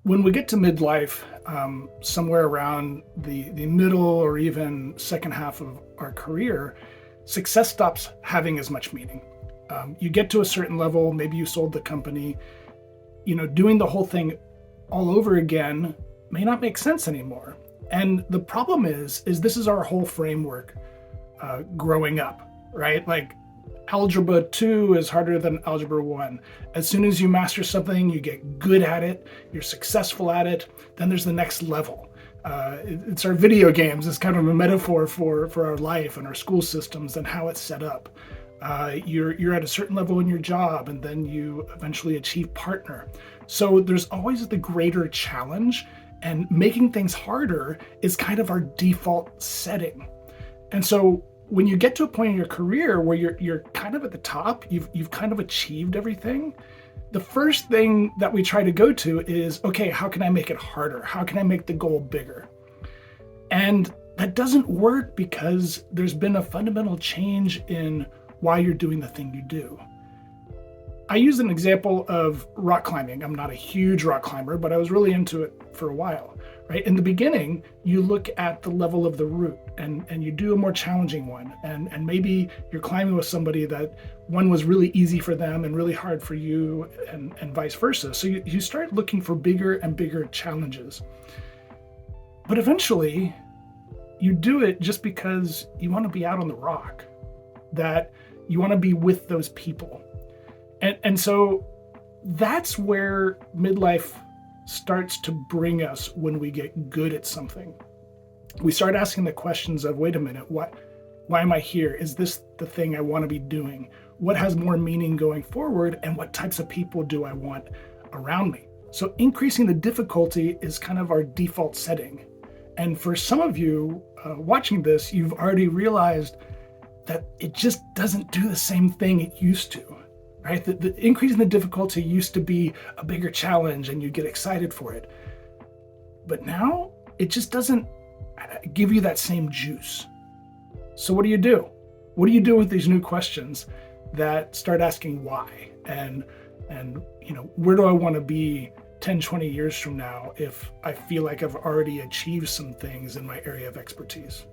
When we get to midlife, somewhere around the middle or even second half of our career, success stops having as much meaning. You get to a certain level, maybe you sold the company, doing the whole thing all over again may not make sense anymore. And the problem is this is our whole framework growing up, right? Like algebra 2 is harder than algebra 1. As soon as you master something, you get good at it, you're successful at it, then there's the next level. It's our video games. It's kind of a metaphor for our life and our school systems and how it's set up. You're at a certain level in your job, and then you eventually achieve partner. So there's always the greater challenge, and making things harder is kind of our default setting. And so when you get to a point in your career where you're kind of at the top, you've kind of achieved everything, the first thing that we try to go to is, okay, how can I make it harder? How can I make the goal bigger? And that doesn't work because there's been a fundamental change in why you're doing the thing you do. I use an example of rock climbing. I'm not a huge rock climber, but I was really into it for a while, right? In the beginning, you look at the level of the route and you do a more challenging one. And maybe you're climbing with somebody that one was really easy for them and really hard for you, and vice versa. So you start looking for bigger and bigger challenges. But eventually, you do it just because you want to be out on the rock, that you want to be with those people. And so that's where midlife starts to bring us when we get good at something. We start asking the questions of, wait a minute, why am I here? Is this the thing I want to be doing? What has more meaning going forward? And what types of people do I want around me? So increasing the difficulty is kind of our default setting. And for some of you watching this, you've already realized that it just doesn't do the same thing it used to. Right? The increase in the difficulty used to be a bigger challenge and you get excited for it. But now it just doesn't give you that same juice. So what do you do? What do you do with these new questions that start asking why? And where do I want to be 10, 20 years from now if I feel like I've already achieved some things in my area of expertise?